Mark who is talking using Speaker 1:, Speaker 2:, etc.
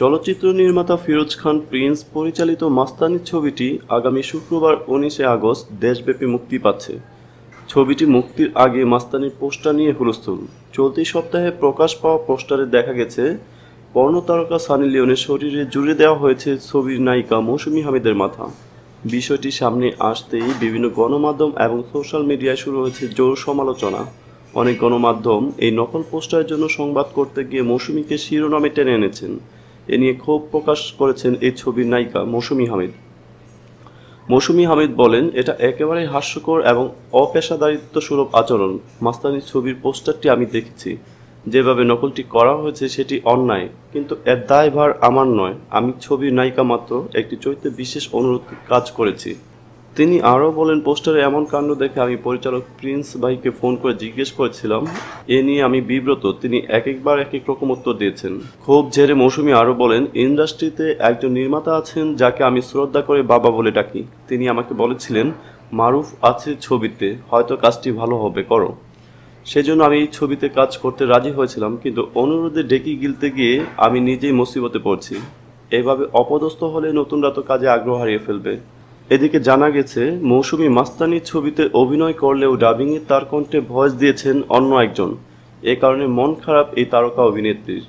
Speaker 1: চলচ্চিত্র নির্মাতা ফিরোজ খান প্রিন্স পরিচালিত মাস্তানি ছবিটি আগামী শুক্রবার 19 আগস্ট দেশব্যাপী মুক্তি পাচ্ছে। ছবিটি মুক্তির আগে মাস্তানির পোস্টার নিয়ে হুলস্থুল। চলতি সপ্তাহে প্রকাশ পাওয়া পোস্টারে দেখা গেছে পর্নোতারকা সানি লিওনের শরীরে জুড়ে দেওয়া হয়েছে ছবির নায়িকা মৌসুমী হামিদের মাথা। বিষয়টি সামনে আসতেই বিভিন্ন গণমাধ্যম এবং সোশ্যাল মিডিয়ায় শুরু হয়েছে জোর সমালোচনা। অনেক গণমাধ্যম এই নকল পোস্টারের জন্য সংবাদ করতে গিয়ে মৌসুমীকে শিরোনামে টেনে এনেছেন। এ নিয়ে ক্ষোভ প্রকাশ করেছেন এই ছবির নায়িকা মৌসুমী হামিদ। মৌসুমী হামিদ বলেন, এটা একেবারেই হাস্যকর এবং অপেশাদারিত্বসুলভ আচরণ। মাস্তানি ছবির পোস্টারটি আমি দেখেছি, যেভাবে নকলটি করা হয়েছে সেটি অন্যায়, কিন্তু এর দায়ভার আমার নয়। আমি ছবির নায়িকা মাত্র, একটি চরিত্রে বিশেষ অনুরোধে কাজ করেছি। তিনি আরও বলেন, পোস্টারে এমন কাণ্ড দেখে আমি পরিচালক প্রিন্স ভাইকে ফোন করে জিজ্ঞেস করেছিলাম। এ নিয়ে আমি বিব্রত। তিনি একবার এক রকম উত্তর দিয়েছেন। ক্ষোভ ঝেড়ে মৌসুমী আরও বলেন, ইন্ডাস্ট্রিতে একজন নির্মাতা আছেন যাকে আমি শ্রদ্ধা করে বাবা বলে ডাকি। তিনি আমাকে বলেছিলেন, মারুফ আছে ছবিতে, হয়তো কাজটি ভালো হবে, করো। সেজন্য আমি এই ছবিতে কাজ করতে রাজি হয়েছিলাম, কিন্তু অনুরোধে ডেকে গিলতে গিয়ে আমি নিজেই মুসিবতে পড়ছি। এভাবে অপদস্থ হলে নতুনরা তো কাজে আগ্রহ হারিয়ে ফেলবে। এদিকে জানা গেছে, মৌসুমী মাস্তানি ছবিতে অভিনয় করলেও ডাবিংয়ে তার কণ্ঠে ভয়েস দিয়েছেন অন্য একজন। এ কারণে মন খারাপ এই তারকা অভিনেত্রীর।